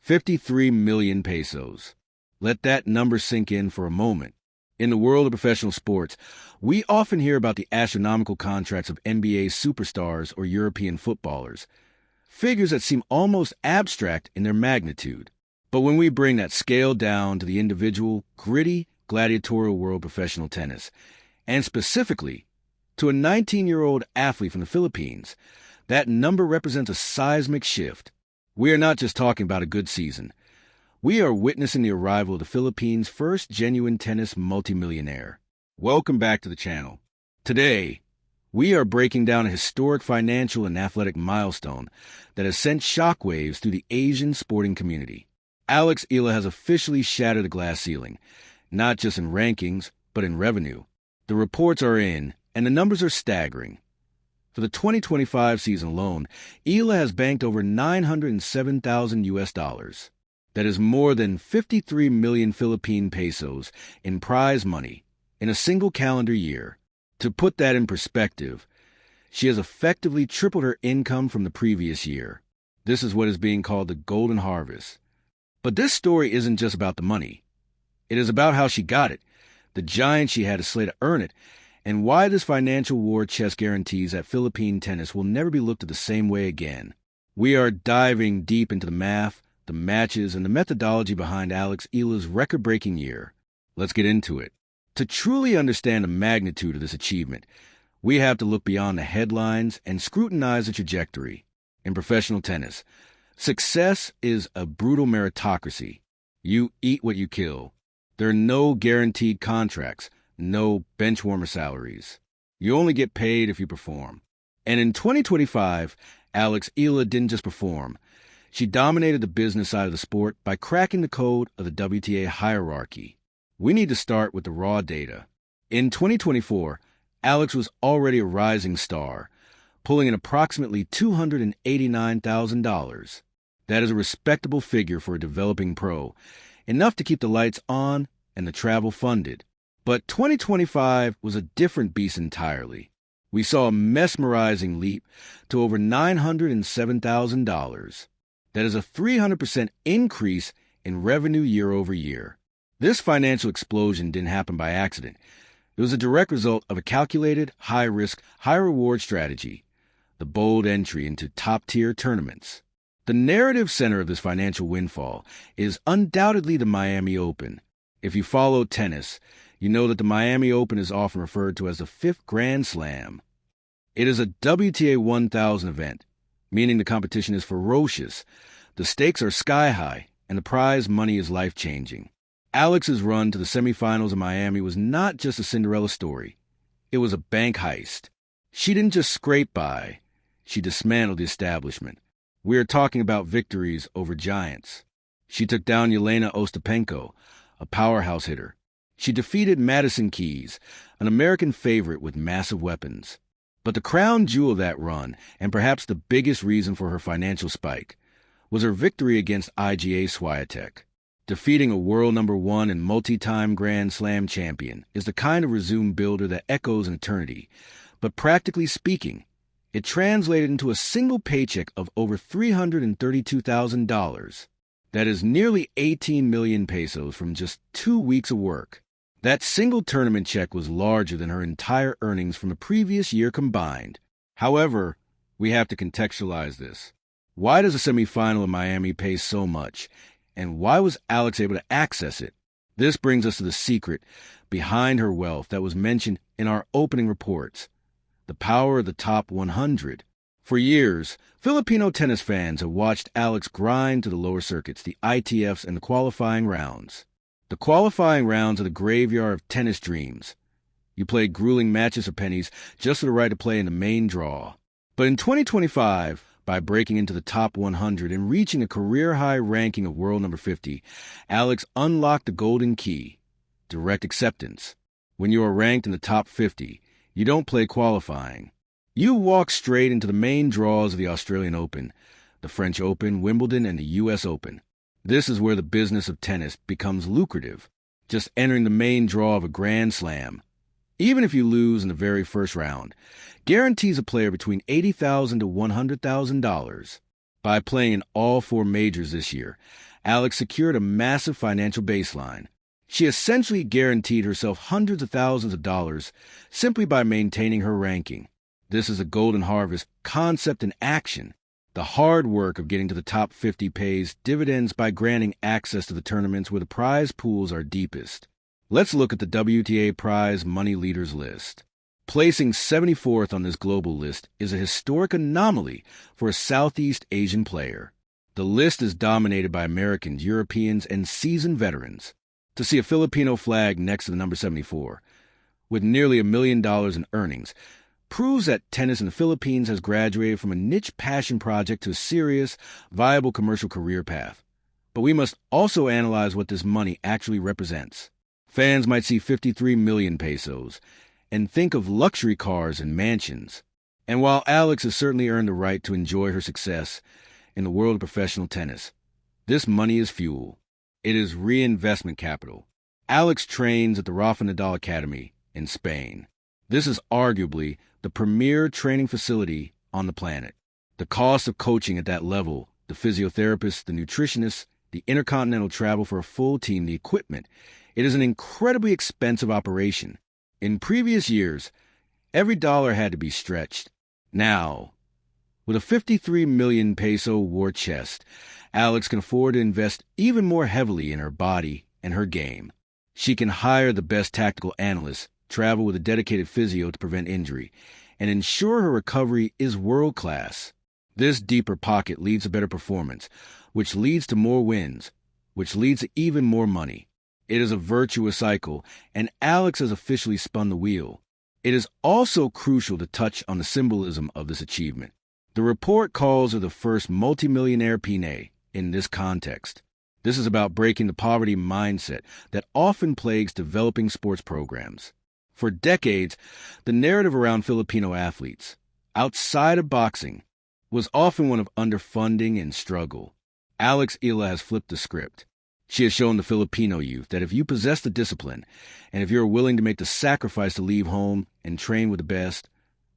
53 million pesos. Let that number sink in for a moment. In the world of professional sports, we often hear about the astronomical contracts of NBA superstars or European footballers, figures that seem almost abstract in their magnitude. But when we bring that scale down to the individual, gritty, gladiatorial world of professional tennis, and specifically to a 19-year-old athlete from the Philippines, that number represents a seismic shift. We are not just talking about a good season. We are witnessing the arrival of the Philippines' first genuine tennis multimillionaire. Welcome back to the channel. Today, we are breaking down a historic financial and athletic milestone that has sent shockwaves through the Asian sporting community. Eala has officially shattered the glass ceiling, not just in rankings, but in revenue. The reports are in, and the numbers are staggering. For the 2025 season alone, Eala has banked over $907,000. That is more than 53 million Philippine pesos in prize money in a single calendar year. To put that in perspective, she has effectively tripled her income from the previous year. This is what is being called the golden harvest. But this story isn't just about the money. It is about how she got it, the giant she had to slay to earn it, and why this financial war chest guarantees that Philippine tennis will never be looked at the same way again. We are diving deep into the math, the matches, and the methodology behind Eala's record-breaking year. Let's get into it. To truly understand the magnitude of this achievement, we have to look beyond the headlines and scrutinize the trajectory. In professional tennis, success is a brutal meritocracy. You eat what you kill. There are no guaranteed contracts, no benchwarmer salaries. You only get paid if you perform. And in 2025, Eala didn't just perform. She dominated the business side of the sport by cracking the code of the WTA hierarchy. We need to start with the raw data. In 2024, Eala was already a rising star, pulling in approximately $289,000. That is a respectable figure for a developing pro, enough to keep the lights on and the travel funded. But 2025 was a different beast entirely. We saw a mesmerizing leap to over $907,000. That is a 300% increase in revenue year over year. This financial explosion didn't happen by accident. It was a direct result of a calculated, high-risk, high-reward strategy, the bold entry into top-tier tournaments. The narrative center of this financial windfall is undoubtedly the Miami Open. If you follow tennis, you know that the Miami Open is often referred to as the fifth Grand Slam. It is a WTA 1000 event, meaning the competition is ferocious, the stakes are sky-high, and the prize money is life-changing. Eala's run to the semifinals in Miami was not just a Cinderella story. It was a bank heist. She didn't just scrape by. She dismantled the establishment. We are talking about victories over giants. She took down Jelena Ostapenko, a powerhouse hitter. She defeated Madison Keys, an American favorite with massive weapons. But the crown jewel of that run, and perhaps the biggest reason for her financial spike, was her victory against IGA Swiatek. Defeating a world number one and multi-time Grand Slam champion is the kind of resume builder that echoes an eternity. But practically speaking, it translated into a single paycheck of over $332,000. That is nearly 18 million pesos from just 2 weeks of work. That single tournament check was larger than her entire earnings from the previous year combined. However, we have to contextualize this. Why does a semifinal in Miami pay so much? And why was Eala able to access it? This brings us to the secret behind her wealth that was mentioned in our opening reports. The power of the top 100. For years, Filipino tennis fans have watched Eala grind to the lower circuits, the ITFs, and the qualifying rounds. The qualifying rounds are the graveyard of tennis dreams. You play grueling matches for pennies just for the right to play in the main draw. But in 2025, by breaking into the top 100 and reaching a career-high ranking of world number 50, Eala unlocked the golden key, direct acceptance. When you are ranked in the top 50, you don't play qualifying. You walk straight into the main draws of the Australian Open, the French Open, Wimbledon, and the U.S. Open. This is where the business of tennis becomes lucrative, just entering the main draw of a Grand Slam. Even if you lose in the very first round, guarantees a player between $80,000 to $100,000. By playing in all 4 majors this year, Alex secured a massive financial baseline. She essentially guaranteed herself hundreds of thousands of dollars simply by maintaining her ranking. This is a golden harvest concept in action. The hard work of getting to the top 50 pays dividends by granting access to the tournaments where the prize pools are deepest. Let's look at the WTA prize money leaders list. Placing 74th on this global list is a historic anomaly for a Southeast Asian player. The list is dominated by Americans, Europeans, and seasoned veterans. To see a Filipino flag next to the number 74, with nearly $1 million in earnings, proves that tennis in the Philippines has graduated from a niche passion project to a serious, viable commercial career path. But we must also analyze what this money actually represents. Fans might see 53 million pesos and think of luxury cars and mansions. And while Alex has certainly earned the right to enjoy her success in the world of professional tennis, this money is fuel. It is reinvestment capital. Alex trains at the Rafa Nadal Academy in Spain. This is arguably the premier training facility on the planet. The cost of coaching at that level, the physiotherapists, the nutritionists, the intercontinental travel for a full team, the equipment, it is an incredibly expensive operation. In previous years, every dollar had to be stretched. Now, with a 53 million peso war chest, Alex can afford to invest even more heavily in her body and her game. She can hire the best tactical analysts, travel with a dedicated physio to prevent injury, and ensure her recovery is world-class. This deeper pocket leads to better performance, which leads to more wins, which leads to even more money. It is a virtuous cycle, and Alex has officially spun the wheel. It is also crucial to touch on the symbolism of this achievement. The report calls her the first multi-millionaire Pinay in this context. This is about breaking the poverty mindset that often plagues developing sports programs. For decades, the narrative around Filipino athletes, outside of boxing, was often one of underfunding and struggle. Alex Eala has flipped the script. She has shown the Filipino youth that if you possess the discipline, and if you're willing to make the sacrifice to leave home and train with the best,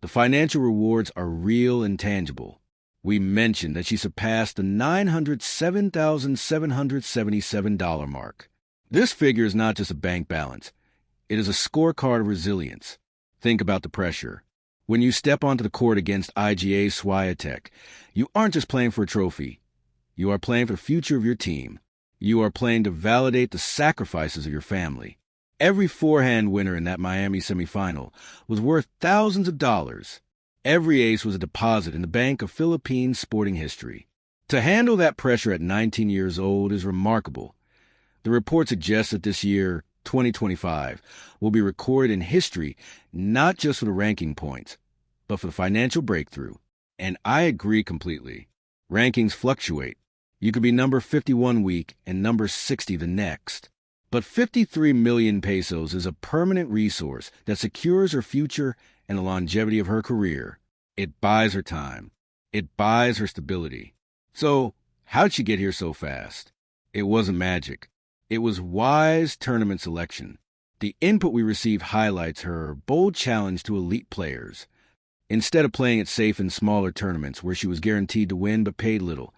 the financial rewards are real and tangible. We mentioned that she surpassed the $907,777 mark. This figure is not just a bank balance. It is a scorecard of resilience. Think about the pressure. When you step onto the court against IGA Swiatek, you aren't just playing for a trophy. You are playing for the future of your team. You are playing to validate the sacrifices of your family. Every forehand winner in that Miami semifinal was worth thousands of dollars. Every ace was a deposit in the bank of Philippine sporting history. To handle that pressure at 19 years old is remarkable. The report suggests that this year, 2025, will be recorded in history not just for the ranking points, but for the financial breakthrough. And I agree completely. Rankings fluctuate. You could be number 51 week and number 60 the next. But 53 million pesos is a permanent resource that secures her future and the longevity of her career. It buys her time. It buys her stability. So, how'd she get here so fast? It wasn't magic. It was wise tournament selection. The input we received highlights her bold challenge to elite players. Instead of playing it safe in smaller tournaments where she was guaranteed to win but paid little,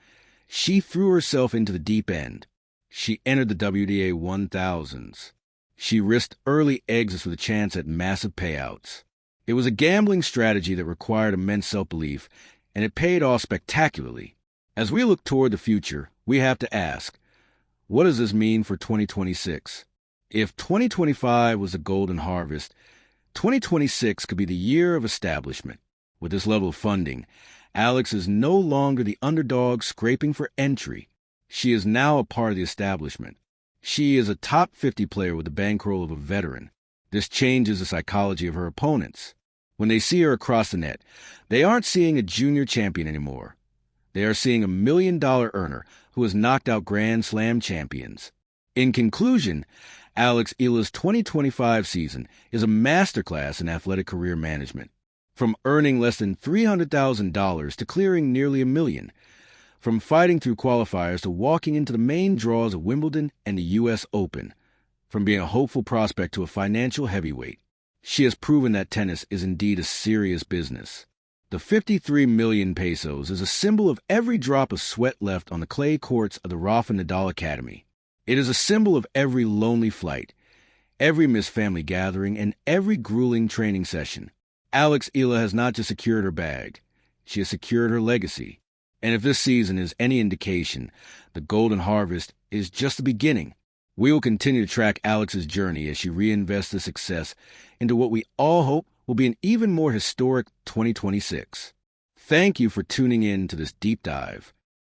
she threw herself into the deep end. She entered the WTA 1000s. She risked early exits with a chance at massive payouts. It was a gambling strategy that required immense self-belief, and it paid off spectacularly. As we look toward the future, we have to ask, what does this mean for 2026? If 2025 was a golden harvest, 2026 could be the year of establishment. With this level of funding, Alex is no longer the underdog scraping for entry. She is now a part of the establishment. She is a top 50 player with the bankroll of a veteran. This changes the psychology of her opponents. When they see her across the net, they aren't seeing a junior champion anymore. They are seeing a $1 million earner who has knocked out Grand Slam champions. In conclusion, Alex Eala's 2025 season is a masterclass in athletic career management. From earning less than $300,000 to clearing nearly $1 million. From fighting through qualifiers to walking into the main draws of Wimbledon and the U.S. Open. From being a hopeful prospect to a financial heavyweight. She has proven that tennis is indeed a serious business. The 53 million pesos is a symbol of every drop of sweat left on the clay courts of the Rafa Nadal Academy. It is a symbol of every lonely flight, every missed family gathering, and every grueling training session. Eala has not just secured her bag, she has secured her legacy. And if this season is any indication, the golden harvest is just the beginning. We will continue to track Alex's journey as she reinvests the success into what we all hope will be an even more historic 2026. Thank you for tuning in to this deep dive.